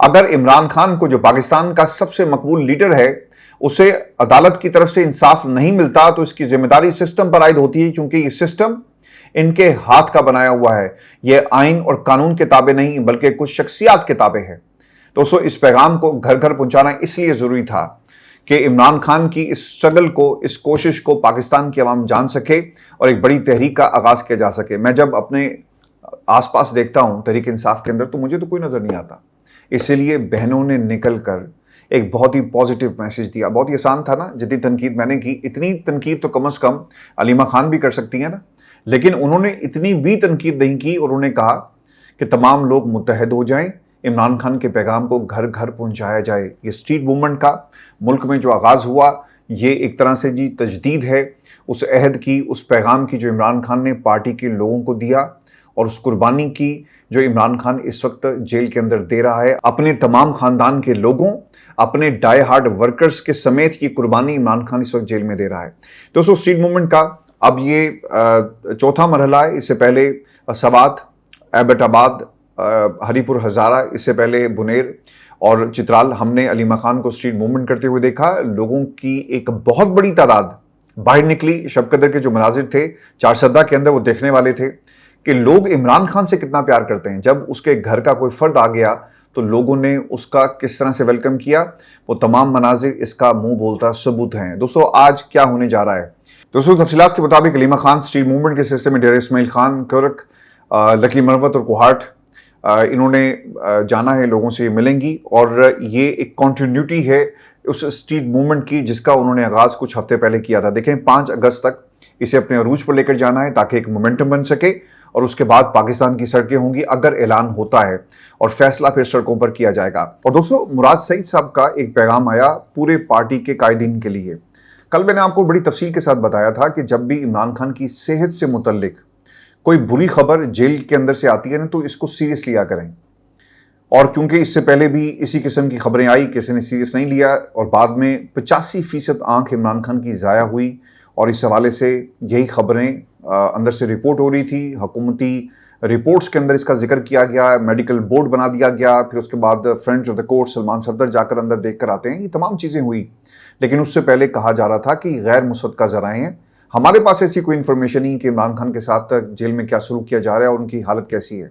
اگر عمران خان کو جو پاکستان کا سب سے مقبول لیڈر ہے اسے عدالت کی طرف سے انصاف نہیں ملتا تو اس کی ذمہ داری سسٹم پر عائد ہوتی ہے، کیونکہ یہ سسٹم ان کے ہاتھ کا بنایا ہوا ہے، یہ آئین اور قانون کے تابع نہیں بلکہ کچھ شخصیات کے تابع ہے۔ دوستو اس پیغام کو گھر گھر پہنچانا اس لیے ضروری تھا کہ عمران خان کی اس سٹرگل کو، اس کوشش کو پاکستان کی عوام جان سکے اور ایک بڑی تحریک کا آغاز کیا جا سکے۔ میں جب اپنے آس پاس دیکھتا ہوں تحریک انصاف کے اندر تو مجھے تو کوئی نظر نہیں آتا، اسی لیے بہنوں نے نکل کر ایک بہت ہی پازیٹیو میسج دیا۔ بہت ہی آسان تھا نا، جتنی تنقید میں نے کی، اتنی تنقید تو کم از کم علیمہ خان بھی کر سکتی ہیں نا، لیکن انہوں نے اتنی بھی تنقید نہیں کی اور انہوں نے کہا کہ تمام لوگ متحد ہو جائیں، عمران خان کے پیغام کو گھر گھر پہنچایا جائے۔ یہ اسٹریٹ موومنٹ کا ملک میں جو آغاز ہوا، یہ ایک طرح سے تجدید ہے اس عہد کی، اس پیغام کی جو عمران خان نے پارٹی کے لوگوں کو دیا، اور اس قربانی کی جو عمران خان اس وقت جیل کے اندر دے رہا ہے اپنے تمام خاندان کے لوگوں، اپنے ڈائی ہارڈ ورکرز کے سمیت کی قربانی عمران خان اس وقت جیل میں دے رہا ہے۔ دوستو اسٹریٹ موومنٹ کا اب یہ چوتھا مرحلہ ہے۔ اس سے پہلے سوات، ایبٹ آباد، ہری پور ہزارہ، اس سے پہلے بنیر اور چترال، ہم نے علیمہ خان کو اسٹریٹ موومنٹ کرتے ہوئے دیکھا۔ لوگوں کی ایک بہت بڑی تعداد باہر نکلی۔ شب قدر کے جو مناظر تھے چارسدہ کے اندر، وہ دیکھنے والے تھے کہ لوگ عمران خان سے کتنا پیار کرتے ہیں۔ جب اس کے گھر کا کوئی فرد آ گیا تو لوگوں نے اس کا کس طرح سے ویلکم کیا، وہ تمام مناظر اس کا منہ بولتا ثبوت ہیں۔ دوستو آج کیا ہونے جا رہا ہے؟ دوستو تفصیلات کے مطابق علیمہ خان اسٹریٹ موومنٹ کے سلسلے میں ڈیرہ اسماعیل خان، کرک، لکی مروت اور کوہاٹ انہوں نے جانا ہے، لوگوں سے ملیں گی، اور یہ ایک کنٹینیوٹی ہے اس اسٹریٹ موومنٹ کی جس کا انہوں نے آغاز کچھ ہفتے پہلے کیا تھا۔ دیکھیں 5 اگست تک اسے اپنے عروج پر لے کر جانا ہے تاکہ ایک مومنٹم بن سکے، اور اس کے بعد پاکستان کی سڑکیں ہوں گی اگر اعلان ہوتا ہے، اور فیصلہ پھر سڑکوں پر کیا جائے گا۔ اور دوستو مراد سعید صاحب کا ایک پیغام آیا پورے پارٹی کے قائدین کے لیے۔ کل میں نے آپ کو بڑی تفصیل کے ساتھ بتایا تھا کہ جب بھی عمران خان کی صحت سے متعلق کوئی بری خبر جیل کے اندر سے آتی ہے نا تو اس کو سیریس لیا کریں، اور کیونکہ اس سے پہلے بھی اسی قسم کی خبریں آئی، کسی نے سیریس نہیں لیا، اور بعد میں 85% آنکھ عمران خان کی ضائع ہوئی، اور اس حوالے سے یہی خبریں اندر سے رپورٹ ہو رہی تھی، حکومتی رپورٹس کے اندر اس کا ذکر کیا گیا، میڈیکل بورڈ بنا دیا گیا، پھر اس کے بعد friends of the court Salman Safdar جا کر اندر دیکھ کر آتے ہیں، یہ تمام چیزیں ہوئی، لیکن اس سے پہلے کہا جا رہا تھا کہ غیر مصدقہ ذرائع ہیں، ہمارے پاس ایسی کوئی انفارمیشن نہیں کہ عمران خان کے ساتھ جیل میں کیا سلوک کیا جا رہا ہے اور ان کی حالت کیسی ہے۔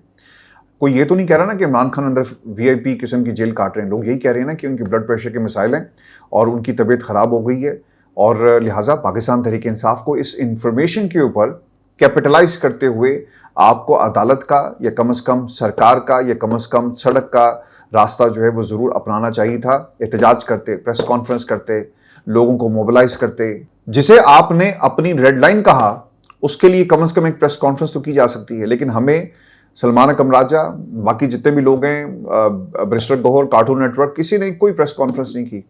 کوئی یہ تو نہیں کہہ رہا نا کہ عمران خان اندر VIP قسم کی جیل کاٹ رہے ہیں، لوگ یہی کہہ رہے ہیں نا کہ ان کی بلڈ پریشر کے مسائل ہیں اور ان کی طبیعت خراب ہو گئی ہے، اور لہٰذا پاکستان تحریک انصاف کو اس انفارمیشن کے اوپر کیپٹلائز کرتے ہوئے آپ کو عدالت کا یا کم از کم سرکار کا یا کم از کم سڑک کا راستہ جو ہے وہ ضرور اپنانا چاہیے تھا۔ احتجاج کرتے، پریس کانفرنس کرتے، لوگوں کو موبلائز کرتے، جسے آپ نے اپنی ریڈ لائن کہا اس کے لیے کم از کم ایک پریس کانفرنس تو کی جا سکتی ہے، لیکن ہمیں سلمان اکرم راجہ، باقی جتنے بھی لوگ ہیں، برسٹر گوہر، کارٹون نیٹ ورک، کسی نے کوئی پریس کانفرنس نہیں کی۔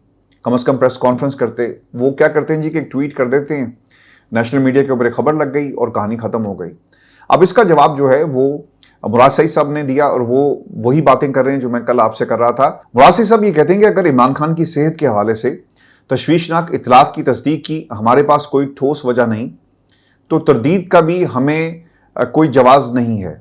کم از کم پریس کانفرنس کرتے۔ وہ کیا کرتے ہیں جی کہ ایک ٹویٹ کر دیتے ہیں، نیشنل میڈیا کے اوپر ایک خبر لگ گئی اور کہانی ختم ہو گئی۔ اب اس کا جواب جو ہے وہ مراد سعید صاحب نے دیا، اور وہ وہی باتیں کر رہے ہیں جو میں کل آپ سے کر رہا تھا۔ مراد سعید صاحب یہ کہتے ہیں کہ اگر عمران خان کی صحت کے حوالے سے تشویشناک اطلاعات کی تصدیق کی ہمارے پاس کوئی ٹھوس وجہ نہیں، تو تردید کا بھی ہمیں کوئی جواز نہیں ہے۔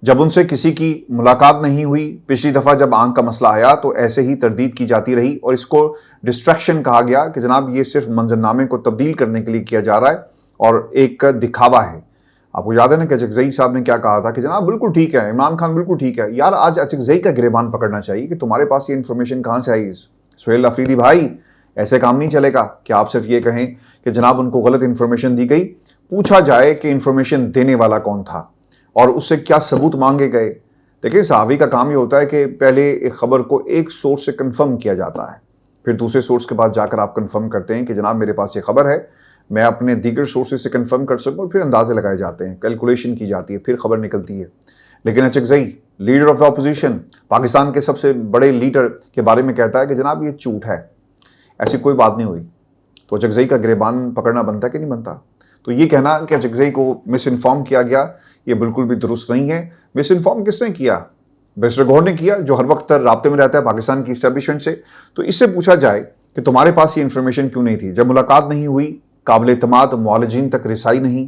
جب ان سے کسی کی ملاقات نہیں ہوئی، پچھلی دفعہ جب آنکھ کا مسئلہ آیا تو ایسے ہی تردید کی جاتی رہی، اور اس کو ڈسٹریکشن کہا گیا کہ جناب یہ صرف منظرنامے کو تبدیل کرنے کے لیے کیا جا رہا ہے اور ایک دکھاوا ہے۔ آپ کو یاد ہے نا کہ اچکزئی صاحب نے کیا کہا تھا کہ جناب بالکل ٹھیک ہے، عمران خان بالکل ٹھیک ہے۔ یار آج اچکزئی کا گریبان پکڑنا چاہیے کہ تمہارے پاس یہ انفارمیشن کہاں سے آئی؟ سہیل افریدی بھائی، ایسے کام نہیں چلے گا کہ آپ صرف یہ کہیں کہ جناب ان کو غلط انفارمیشن دی گئی۔ پوچھا جائے کہ انفارمیشن دینے والا کون تھا اور اس سے کیا ثبوت مانگے گئے۔ دیکھیں صحافی کا کام یہ ہوتا ہے کہ پہلے ایک خبر کو ایک سورس سے کنفرم کیا جاتا ہے، پھر دوسرے سورس کے پاس جا کر آپ کنفرم کرتے ہیں کہ جناب میرے پاس یہ خبر ہے، میں اپنے دیگر سورسز سے کنفرم کر سکوں، اور پھر اندازے لگائے جاتے ہیں، کیلکولیشن کی جاتی ہے، پھر خبر نکلتی ہے۔ لیکن Achakzai leader of the opposition, Pakistan کے سب سے بڑے لیڈر کے بارے میں کہتا ہے کہ جناب یہ جھوٹ ہے، ایسی کوئی بات نہیں ہوئی۔ تو اچکزئی کا گریبان پکڑنا بنتا کہ نہیں بنتا؟ تو یہ کہنا کہ اچکزئی کو مس انفارم کیا گیا، یہ بالکل بھی درست نہیں ہے۔ مس انفارم کس نے کیا؟ برسٹر گوہر نے کیا، جو ہر وقت رابطے میں رہتا ہے پاکستان کی اسٹیبلشمنٹ سے۔ تو اس سے پوچھا جائے کہ تمہارے پاس یہ انفارمیشن کیوں نہیں تھی؟ جب ملاقات نہیں ہوئی، قابل اعتماد معالجین تک رسائی نہیں،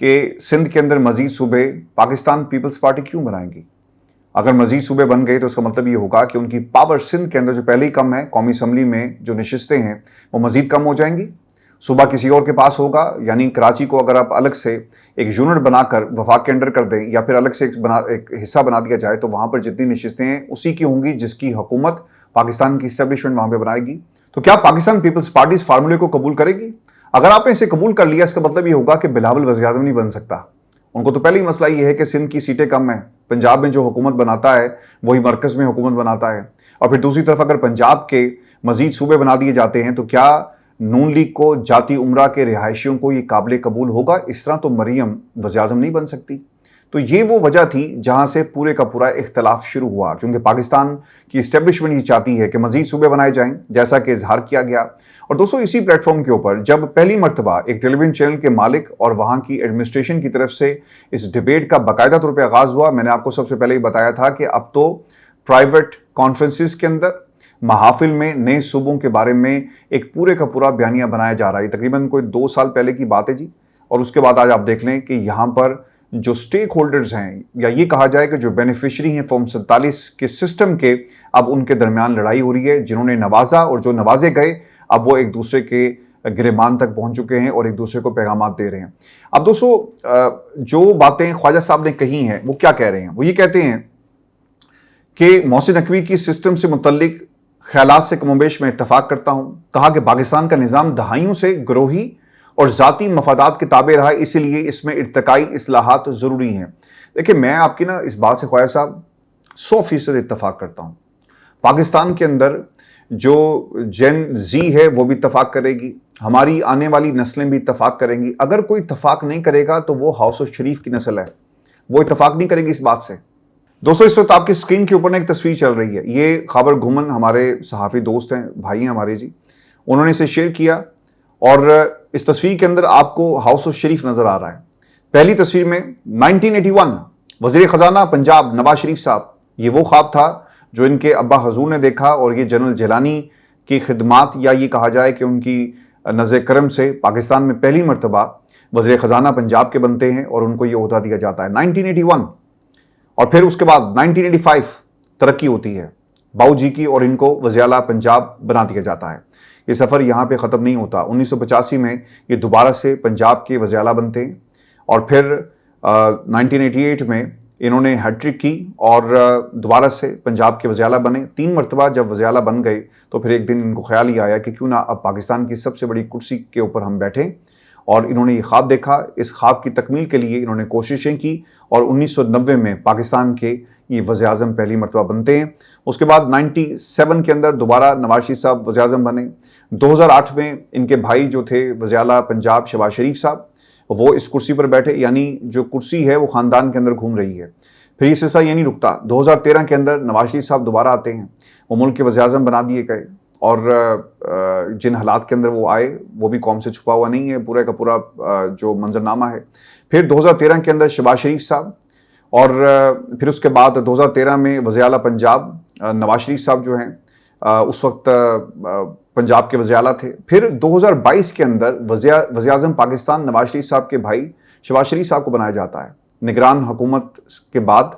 کہ سندھ کے اندر مزید صوبے پاکستان پیپلز پارٹی کیوں بنائے گی؟ اگر مزید صوبے بن گئے تو اس کا مطلب یہ ہوگا کہ ان کی پاور سندھ کے اندر جو پہلے ہی کم ہے، قومی اسمبلی میں جو نشستیں ہیں وہ مزید کم ہو جائیں گی، صوبہ کسی اور کے پاس ہوگا. یعنی کراچی کو اگر آپ الگ سے ایک یونٹ بنا کر وفاق کے انڈر کر دیں یا پھر الگ سے ایک حصہ بنا دیا جائے تو وہاں پر جتنی نشستیں ہیں اسی کی ہوں گی جس کی حکومت پاکستان کی اسٹیبلشمنٹ وہاں پہ بنائے گی. تو کیا پاکستان پیپلز پارٹی اس فارمولے کو قبول کرے گی؟ اگر آپ نے اسے قبول کر لیا اس کا مطلب یہ ہوگا کہ بلاول وزیر اعظم نہیں بن سکتا. ان کو تو پہلے ہی مسئلہ یہ ہے کہ سندھ کی سیٹیں کم ہیں، پنجاب میں جو حکومت بناتا ہے وہی مرکز میں حکومت بناتا ہے، اور پھر دوسری طرف اگر پنجاب کے مزید صوبے بنا دیے جاتے ہیں تو کیا نون لیگ کو، جاتی عمرہ کے رہائشیوں کو یہ قابل قبول ہوگا؟ اس طرح تو مریم وزیر اعظم نہیں بن سکتی. تو یہ وہ وجہ تھی جہاں سے پورے کا پورا اختلاف شروع ہوا، کیونکہ پاکستان کی اسٹیبلشمنٹ یہ چاہتی ہے کہ مزید صوبے بنائے جائیں جیسا کہ اظہار کیا گیا. اور دوستو اسی پلیٹ فارم کے اوپر جب پہلی مرتبہ ایک ٹیلی ویژن چینل کے مالک اور وہاں کی ایڈمنسٹریشن کی طرف سے اس ڈیبیٹ کا باقاعدہ طور پہ آغاز ہوا، میں نے آپ کو سب سے پہلے ہی بتایا تھا کہ اب تو پرائیویٹ کانفرنسز کے اندر، محافل میں نئے صوبوں کے بارے میں ایک پورے کا پورا بیانیہ بنایا جا رہا ہے. تقریباً کوئی 2 سال پہلے کی بات ہے جی. اور اس کے بعد آج آپ دیکھ لیں کہ یہاں پر جو سٹیک ہولڈرز ہیں، یا یہ کہا جائے کہ جو بینیفیشری ہیں فارم 47 کے سسٹم کے، اب ان کے درمیان لڑائی ہو رہی ہے. جنہوں نے نوازا اور جو نوازے گئے اب وہ ایک دوسرے کے گریبان تک پہنچ چکے ہیں اور ایک دوسرے کو پیغامات دے رہے ہیں. اب دوستو جو باتیں خواجہ صاحب نے کہی ہیں وہ کیا کہہ رہے ہیں؟ وہ یہ کہتے ہیں کہ محسن نقوی کی سسٹم سے متعلق خیالات سے کم و بیش میں اتفاق کرتا ہوں. کہا کہ پاکستان کا نظام دہائیوں سے گروہی اور ذاتی مفادات کے تابع رہا ہے، اسی لیے اس میں ارتقائی اصلاحات ضروری ہیں. دیکھیں میں آپ کی اس بات سے خواجہ صاحب 100% اتفاق کرتا ہوں. پاکستان کے اندر جو جین زی ہے وہ بھی اتفاق کرے گی، ہماری آنے والی نسلیں بھی اتفاق کریں گی. اگر کوئی اتفاق نہیں کرے گا تو وہ ہاؤس آف شریف کی نسل ہے، وہ اتفاق نہیں کرے گی اس بات سے. دوستو اس وقت آپ کی اسکرین کے اوپر ایک تصویر چل رہی ہے، یہ خاور گھومن ہمارے صحافی دوست ہیں، بھائی ہیں ہمارے جی، انہوں نے اسے شیئر کیا اور اس تصویر کے اندر آپ کو ہاؤس آف شریف نظر آ رہا ہے. پہلی تصویر میں 1981 وزیر خزانہ پنجاب نواز شریف صاحب، یہ وہ خواب تھا جو ان کے ابا حضور نے دیکھا، اور یہ جنرل جیلانی کی خدمات یا یہ کہا جائے کہ ان کی نظر کرم سے پاکستان میں پہلی مرتبہ وزیر خزانہ پنجاب کے بنتے ہیں اور ان کو یہ عہدہ دیا جاتا ہے 1981. اور پھر اس کے بعد 1985 ترقی ہوتی ہے باؤ جی کی اور ان کو وزیر اعلیٰ پنجاب بنا دیا جاتا ہے. یہ سفر یہاں پہ ختم نہیں ہوتا، 1985 میں یہ دوبارہ سے پنجاب کے وزیر اعلیٰ بنتے ہیں اور پھر 1988 میں انہوں نے ہیٹرک کی اور دوبارہ سے پنجاب کے وزیر اعلیٰ بنے. 3 مرتبہ جب وزیر اعلیٰ بن گئے تو پھر ایک دن ان کو خیال ہی آیا کہ کیوں نہ اب پاکستان کی سب سے بڑی کرسی کے اوپر ہم بیٹھیں، اور انہوں نے یہ خواب دیکھا. اس خواب کی تکمیل کے لیے انہوں نے کوششیں کی اور 1990 میں پاکستان کے یہ وزیر اعظم پہلی مرتبہ بنتے ہیں. اس کے بعد 97 کے اندر دوبارہ نواز شریف صاحب وزیر اعظم بنے. 2008 میں ان کے بھائی جو تھے وزیر اعلیٰ پنجاب شہباز شریف صاحب، وہ اس کرسی پر بیٹھے. یعنی جو کرسی ہے وہ خاندان کے اندر گھوم رہی ہے. پھر یہ سلسلہ یہ نہیں رکتا، 2013 کے اندر نواز شریف صاحب دوبارہ آتے ہیں، وہ ملک کے وزیر اعظم بنا دیے گئے، اور جن حالات کے اندر وہ آئے وہ بھی قوم سے چھپا ہوا نہیں ہے، پورے کا پورا جو منظرنامہ ہے. پھر 2013 کے اندر شہباز شریف صاحب، اور پھر اس کے بعد 2013 میں وزیر اعلیٰ پنجاب نواز شریف صاحب جو ہیں اس وقت پنجاب کے وزیر اعلیٰ تھے. پھر 2022 کے اندر وزیر اعظم پاکستان نواز شریف صاحب کے بھائی شہباز شریف صاحب کو بنایا جاتا ہے. نگران حکومت کے بعد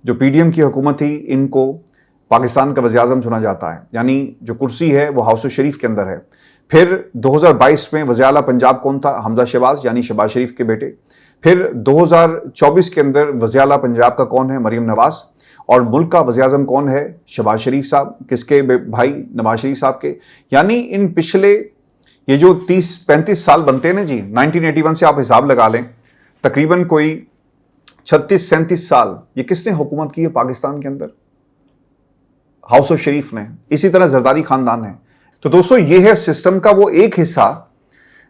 جو پی ڈی ایم کی حکومت تھی ان کو پاکستان کا وزیر اعظم چنا جاتا ہے، یعنی جو کرسی ہے وہ ہاؤس آف شریف کے اندر ہے. پھر 2022 میں وزیر اعلیٰ پنجاب کون تھا؟ حمزہ شہباز، یعنی شہباز شریف کے بیٹے. پھر 2024 کے اندر وزیر اعلیٰ پنجاب کا کون ہے؟ مریم نواز. اور ملک کا وزیر اعظم کون ہے؟ شہباز شریف صاحب. کس کے بھائی؟ نواز شریف صاحب کے. یعنی ان پچھلے یہ جو 30-35 سال بنتے ہیں نا جی، 1981 سے آپ حساب لگا لیں، تقریباً کوئی 36-37 سال یہ کس نے حکومت کی ہے پاکستان کے اندر؟ ہاؤس آف شریف نے. اسی طرح زرداری خاندان ہے. تو دوستو یہ ہے سسٹم کا وہ ایک حصہ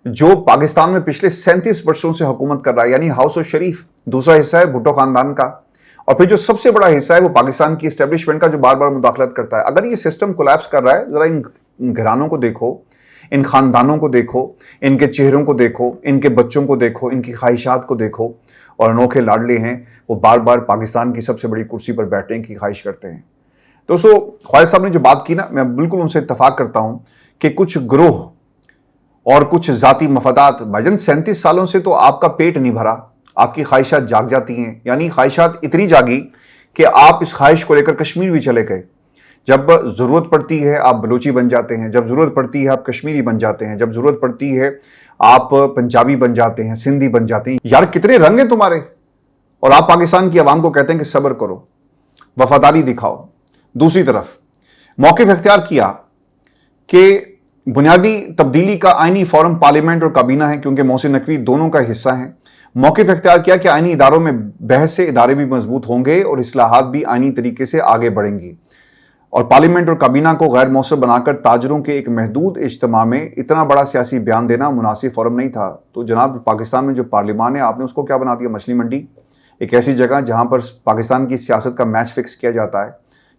جو پاکستان میں پچھلے 37 برسوں سے حکومت کر رہا ہے، یعنی ہاؤس آف شریف. دوسرا حصہ ہے بھٹو خاندان کا، اور پھر جو سب سے بڑا حصہ ہے وہ پاکستان کی اسٹیبلشمنٹ کا جو بار بار مداخلت کرتا ہے. اگر یہ سسٹم کولیپس کر رہا ہے، ذرا ان گھرانوں کو دیکھو، ان خاندانوں کو دیکھو، ان کے چہروں کو دیکھو، ان کے بچوں کو دیکھو، ان کی خواہشات کو دیکھو، اور انوکھے لاڈلے ہیں وہ بار بار پاکستان کی سب سے بڑی کرسی پر بیٹھنے کی خواہش کرتے ہیں. دوستو خواجہ صاحب نے جو بات کی نا، میں بالکل ان سے اتفاق کرتا ہوں کہ کچھ گروہ اور کچھ ذاتی مفادات. بھائی 37 سالوں سے تو آپ کا پیٹ نہیں بھرا, آپ کی خواہشات جاگ جاتی ہیں, یعنی خواہشات اتنی جاگی کہ آپ اس خواہش کو لے کر کشمیر بھی چلے گئے. جب ضرورت پڑتی ہے آپ بلوچی بن جاتے ہیں, جب ضرورت پڑتی ہے آپ کشمیری بن جاتے ہیں, جب ضرورت پڑتی ہے آپ پنجابی بن جاتے ہیں, سندھی بن جاتے ہیں. یار کتنے رنگ ہیں تمہارے, اور آپ پاکستان کی عوام کو کہتے ہیں کہ صبر کرو, وفاداری دکھاؤ. دوسری طرف موقف اختیار کیا کہ بنیادی تبدیلی کا آئینی فورم پارلیمنٹ اور کابینہ ہے, کیونکہ محسن نقوی دونوں کا حصہ ہیں. موقف اختیار کیا کہ آئینی اداروں میں بحث سے ادارے بھی مضبوط ہوں گے اور اصلاحات بھی آئینی طریقے سے آگے بڑھیں گی. اور پارلیمنٹ اور کابینہ کو غیر مؤثر بنا کر تاجروں کے ایک محدود اجتماع میں اتنا بڑا سیاسی بیان دینا مناسب فورم نہیں تھا. تو جناب پاکستان میں جو پارلیمان ہے آپ نے اس کو کیا بنا دیا؟ مچھلی منڈی, ایک ایسی جگہ جہاں پر پاکستان کی سیاست کا میچ فکس کیا جاتا ہے.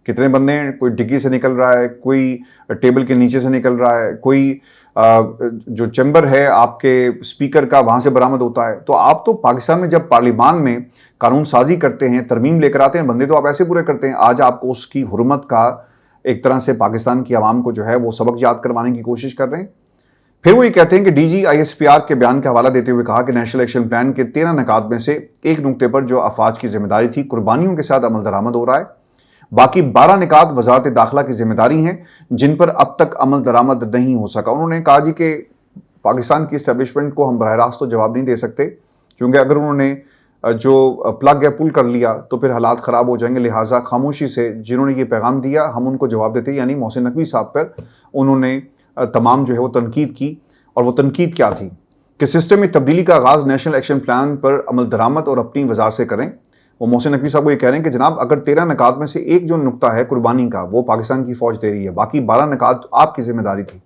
کتنے بندے ہیں, کوئی ڈگی سے نکل رہا ہے, کوئی ٹیبل کے نیچے سے نکل رہا ہے, کوئی جو چیمبر ہے آپ کے اسپیکر کا وہاں سے برآمد ہوتا ہے. تو آپ تو پاکستان میں جب پارلیمان میں قانون سازی کرتے ہیں, ترمیم لے کر آتے ہیں, بندے تو آپ ایسے پورے کرتے ہیں. آج آپ کو اس کی حرمت کا ایک طرح سے پاکستان کی عوام کو جو ہے وہ سبق یاد کروانے کی کوشش کر رہے ہیں. پھر وہ یہ کہتے ہیں کہ D G I S P R کے بیان کا حوالہ دیتے ہوئے کہا کہ نیشنل ایکشن پلان کے 13 نکات میں سے ایک نقطے پر جو افواج کی ذمہ داری تھی قربانیوں کے ساتھ عمل درآمد ہو رہا ہے. باقی 12 نکات وزارت داخلہ کی ذمہ داری ہیں جن پر اب تک عمل درآمد نہیں ہو سکا. انہوں نے کہا جی کہ پاکستان کی اسٹیبلشمنٹ کو ہم براہ راست تو جواب نہیں دے سکتے, کیونکہ اگر انہوں نے جو پلگ ہے پل کر لیا تو پھر حالات خراب ہو جائیں گے. لہٰذا خاموشی سے جنہوں نے یہ پیغام دیا ہم ان کو جواب دیتے, یعنی محسن نقوی صاحب پر انہوں نے تمام جو ہے وہ تنقید کی. اور وہ تنقید کیا تھی کہ سسٹم میں تبدیلی کا آغاز نیشنل ایکشن پلان پر عمل درآمد اور اپنی وزارت سے کریں. وہ محسن نقوی صاحب کو یہ کہہ رہے ہیں کہ جناب اگر 13 نکات میں سے ایک جو نقطہ ہے قربانی کا وہ پاکستان کی فوج دے رہی ہے, باقی 12 نکات آپ کی ذمہ داری تھی,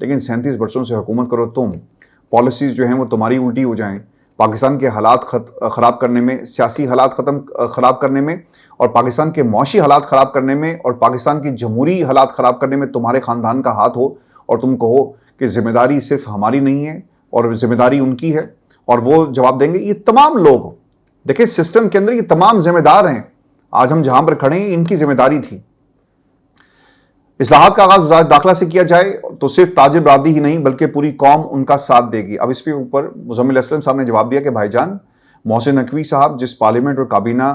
لیکن 37 برسوں سے حکومت کرو تم, پالیسیز جو ہیں وہ تمہاری الٹی ہو جائیں, پاکستان کے حالات خراب کرنے میں, سیاسی حالات خراب کرنے میں, اور پاکستان کے معاشی حالات خراب کرنے میں, اور پاکستان کی جمہوری حالات خراب کرنے میں تمہارے خاندان کا ہاتھ ہو, اور تم کہو کہ ذمہ داری صرف ہماری نہیں ہے اور ذمہ داری ان کی ہے اور وہ جواب دیں گے. یہ تمام لوگ دیکھیں سسٹم کے اندر یہ تمام ذمہ دار ہیں. آج ہم جہاں پر کھڑے ہیں ان کی ذمہ داری تھی. اصلاحات کا آغاز وزارت داخلہ سے کیا جائے تو صرف تاجر برادری ہی نہیں بلکہ پوری قوم ان کا ساتھ دے گی. اب اس کے اوپر مزمل اسلم صاحب نے جواب دیا کہ بھائی جان محسن نقوی صاحب جس پارلیمنٹ اور کابینہ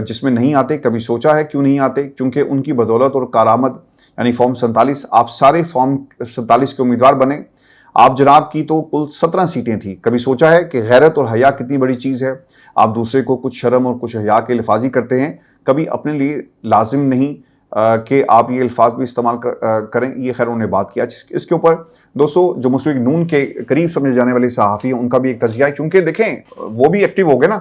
جس میں نہیں آتے, کبھی سوچا ہے کیوں نہیں آتے؟ کیونکہ ان کی بدولت اور کارآمد یعنی فارم 47 آپ سارے فارم 47 کے امیدوار بنے. آپ جناب کی تو کل 17 سیٹیں تھیں. کبھی سوچا ہے کہ غیرت اور حیا کتنی بڑی چیز ہے؟ آپ دوسرے کو کچھ شرم اور کچھ حیا کے الفاظی کرتے ہیں, کبھی اپنے لیے لازم نہیں کہ آپ یہ الفاظ بھی استعمال کریں. یہ خیر انہوں نے بات کیا. اس کے اوپر دوستو جو مسلم لیگ نون کے قریب سمجھے جانے والے صحافی ہیں ان کا بھی ایک تجزیہ ہے, کیونکہ دیکھیں وہ بھی ایکٹیو ہو گئے نا.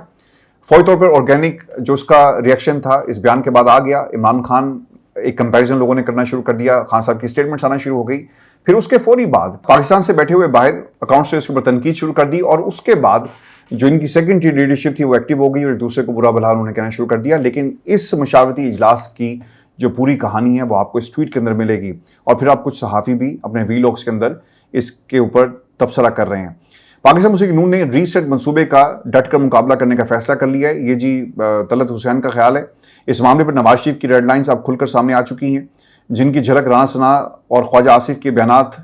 فوری طور پر آرگینک جو اس کا ریئیکشن تھا اس بیان کے بعد آ گیا. عمران خان ایک کمپیریزن لوگوں نے کرنا شروع کر دیا, خان صاحب کی سٹیٹمنٹس آنا شروع ہو گئی. پھر اس کے فوری بعد پاکستان سے بیٹھے ہوئے باہر اکاؤنٹ سے اس کے اوپر تنقید شروع کر دی, اور اس کے بعد جو ان کی سیکنڈری لیڈرشپ تھی وہ ایکٹیو ہو گئی اور ایک دوسرے کو برا بھلا انہوں نے کہنا شروع کر دیا. لیکن اس مشاورتی اجلاس کی جو پوری کہانی ہے وہ آپ کو اس ٹویٹ کے اندر ملے گی, اور پھر آپ کچھ صحافی بھی اپنے ویلاگس کے اندر اس کے اوپر تبصرہ کر رہے ہیں. پاکستان مسلم لیگ نون نے ری سیٹ منصوبے کا ڈٹ کر مقابلہ کرنے کا فیصلہ کر لیا ہے. یہ جی طلعت حسین کا خیال ہے. اس معاملے پر نواز شریف کی ریڈ لائنز اب کھل کر سامنے آ چکی ہیں, جن کی جھلک رانا ثناء اور خواجہ آصف کے بیانات,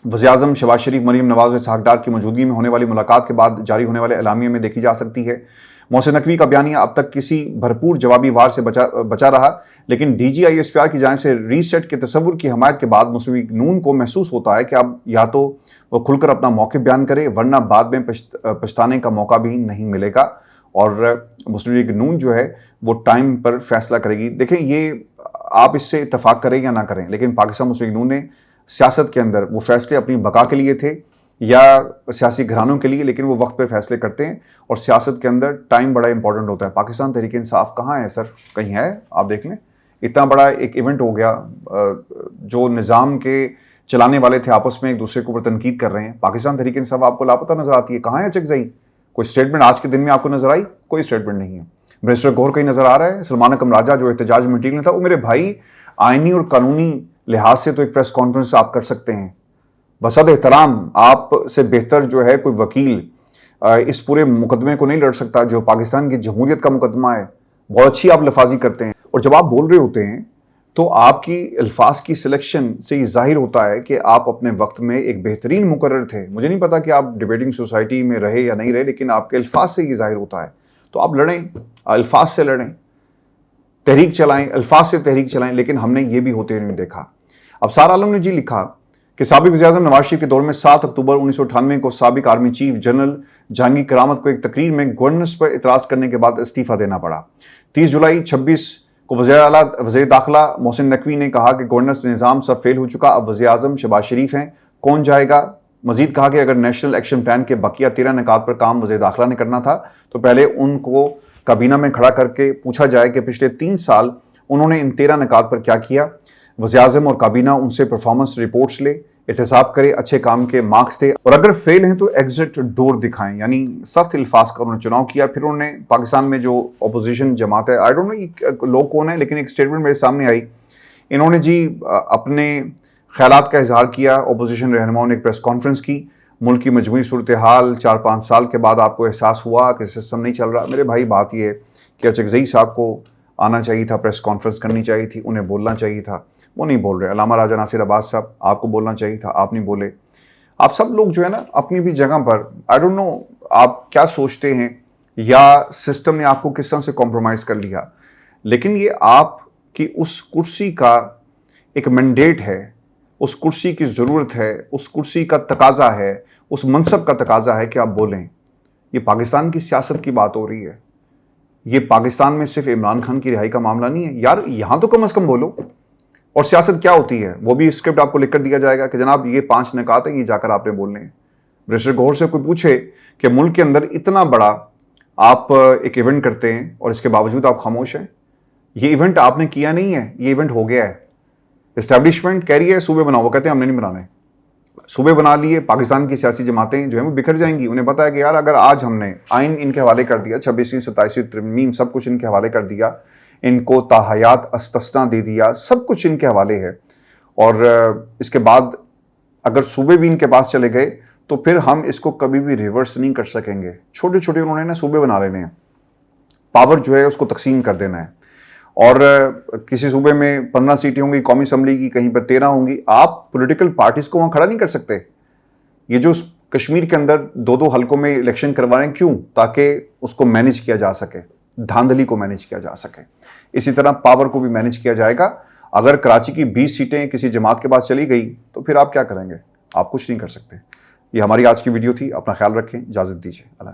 وزیر اعظم شہباز شریف, مریم نواز اور اسحاق ڈار کی موجودگی میں ہونے والی ملاقات کے بعد جاری ہونے والے اعلامیے میں دیکھی جا سکتی ہے. محسن نقوی کا بیانیہ اب تک کسی بھرپور جوابی وار سے بچا رہا, لیکن D G I S P R کی جانب سے ری سیٹ کے تصور کی حمایت کے بعد مسلم لیگ نون کو محسوس ہوتا ہے کہ اب یا تو وہ کھل کر اپنا موقف بیان کرے ورنہ بعد میں پچھتانے کا موقع بھی نہیں ملے گا, اور مسلم لیگ نون جو ہے وہ ٹائم پر فیصلہ کرے گی. دیکھیں یہ آپ اس سے اتفاق کریں یا نہ کریں, لیکن پاکستان مسلم لیگ نون نے سیاست کے اندر وہ فیصلے اپنی بقا کے لیے تھے یا سیاسی گھرانوں کے لیے, لیکن وہ وقت پہ فیصلے کرتے ہیں, اور سیاست کے اندر ٹائم بڑا امپورٹنٹ ہوتا ہے. پاکستان تحریک انصاف کہاں ہے سر؟ کہیں ہے؟ آپ دیکھ لیں اتنا بڑا ایک ایونٹ ہو گیا, جو نظام کے چلانے والے تھے آپس میں ایک دوسرے کے اوپر تنقید کر رہے ہیں. پاکستان تحریک انصاف آپ کو لاپتہ نظر آتی ہے. کہاں ہے چکزئی؟ کوئی اسٹیٹمنٹ آج کے دن میں آپ کو نظر آئی؟ کوئی اسٹیٹمنٹ نہیں ہے. منسٹر گور کہیں نظر آ رہا ہے؟ سلمان اکرم راجہ جو احتجاج میں مٹیریل تھا, وہ میرے بھائی آئینی اور قانونی لحاظ سے تو ایک پریس کانفرنس آپ کر سکتے ہیں, بصد احترام آپ سے بہتر جو ہے کوئی وکیل اس پورے مقدمے کو نہیں لڑ سکتا جو پاکستان کی جمہوریت کا مقدمہ ہے. بہت اچھی آپ لفاظی کرتے ہیں, اور جب آپ بول رہے ہوتے ہیں تو آپ کی الفاظ کی سلیکشن سے یہ ظاہر ہوتا ہے کہ آپ اپنے وقت میں ایک بہترین مقرر تھے. مجھے نہیں پتا کہ آپ ڈیبیٹنگ سوسائٹی میں رہے یا نہیں رہے، لیکن آپ کے الفاظ سے یہ ظاہر ہوتا ہے. تو آپ لڑیں، الفاظ سے لڑیں، تحریک چلائیں، الفاظ سے تحریک چلائیں، لیکن ہم نے یہ بھی ہوتے نہیں دیکھا. اب سار عالم نے لکھا کہ سابق وزیر اعظم نواز شریف کے دور میں 7 اکتوبر 1998 کو سابق آرمی چیف جنرل جہانگیر کرامت کو ایک تقریر میں گورننس پر اعتراض کرنے کے بعد استعفیٰ دینا پڑا. 30 جولائی 26 کو وزیر داخلہ محسن نقوی نے کہا کہ گورننس نظام سب فیل ہو چکا، اب وزیر اعظم شہباز شریف ہیں، کون جائے گا. مزید کہا کہ اگر نیشنل ایکشن پلان کے بقیہ 13 نکات پر کام وزیر داخلہ نے کرنا تھا تو پہلے ان کو کابینہ میں کھڑا کر کے پوچھا جائے کہ پچھلے 3 سال انہوں نے ان 13 نکات پر کیا کیا. وزیر اعظم اور کابینہ ان سے پرفارمنس رپورٹس لے، احتساب کرے اچھے کام کے مارکس تھے، اور اگر فیل ہیں تو ایگزٹ ڈور دکھائیں. یعنی سخت الفاظ کا انہوں نے چناؤ کیا. پھر انہوں نے پاکستان میں جو اپوزیشن جماعت ہے، آئی ڈونٹ نو لوگ کون ہیں، لیکن ایک اسٹیٹمنٹ میرے سامنے آئی، انہوں نے اپنے خیالات کا اظہار کیا. اپوزیشن رہنماؤں نے ایک پریس کانفرنس کی. ملک کی مجموعی صورتحال 4-5 سال کے بعد آپ کو احساس ہوا کہ سسٹم نہیں چل رہا. میرے بھائی بات یہ ہے کہ اچکزئی صاحب کو آنا چاہیے تھا، پریس کانفرنس کرنی چاہیے تھی، انہیں بولنا چاہیے تھا، وہ نہیں بول رہے. علامہ راجہ ناصر عباس صاحب، آپ کو بولنا چاہیے تھا، آپ نہیں بولے. آپ سب لوگ جو ہے نا اپنی بھی جگہ پر، آئی ڈونٹ نو آپ کیا سوچتے ہیں یا سسٹم نے آپ کو کس طرح سے کمپرومائز کر لیا، لیکن یہ آپ کی اس کرسی کا ایک مینڈیٹ ہے، اس کرسی کی ضرورت ہے، اس کرسی کا تقاضا ہے، اس منصب کا تقاضا ہے کہ آپ بولیں. یہ پاکستان کی سیاست کی بات ہو رہی ہے، یہ پاکستان میں صرف عمران خان کی رہائی کا معاملہ نہیں ہے. یار یہاں تو کم از کم بولو. اور سیاست کیا ہوتی ہے وہ بھی اسکرپٹ آپ کو لکھ کر دیا جائے گا کہ جناب یہ 5 نکات ہیں، یہ جا کر آپ نے بولنے ہیں. برسٹر گوہر سے کوئی پوچھے کہ ملک کے اندر اتنا بڑا آپ ایک ایونٹ کرتے ہیں اور اس کے باوجود آپ خاموش ہیں. یہ ایونٹ آپ نے کیا نہیں ہے، یہ ایونٹ ہو گیا ہے. اسٹیبلشمنٹ کہہ رہی ہے صوبے بناؤ، وہ کہتے ہیں ہم نے نہیں بنانے. صوبے بنا لیے، پاکستان کی سیاسی جماعتیں جو ہیں وہ بکھر جائیں گی. انہیں پتا ہے کہ یار اگر آج ہم نے آئین ان کے حوالے کر دیا، 26ویں 27ویں ترمیم سب کچھ ان کے حوالے کر دیا، ان کو تاحیات استثنا دے دیا، سب کچھ ان کے حوالے ہے، اور اس کے بعد اگر صوبے بھی ان کے پاس چلے گئے تو پھر ہم اس کو کبھی بھی ریورس نہیں کر سکیں گے. چھوٹے چھوٹے انہوں نے نا صوبے بنا لینے ہیں، پاور جو ہے اس کو تقسیم کر دینا ہے. اور کسی صوبے میں 15 سیٹیں ہوں گی قومی اسمبلی کی، کہیں پر 13 ہوں گی. آپ پولیٹیکل پارٹیز کو وہاں کھڑا نہیں کر سکتے. یہ جو کشمیر کے اندر 2 حلقوں میں الیکشن کروا رہے ہیں، کیوں؟ تاکہ اس کو مینیج کیا جا سکے، دھاندلی کو مینیج کیا جا سکے. اسی طرح پاور کو بھی مینیج کیا جائے گا. اگر کراچی کی 20 سیٹیں کسی جماعت کے پاس چلی گئی تو پھر آپ کیا کریں گے؟ آپ کچھ نہیں کر سکتے. یہ ہماری آج کی ویڈیو تھی. اپنا خیال رکھیں، اجازت دیجیے. اللہ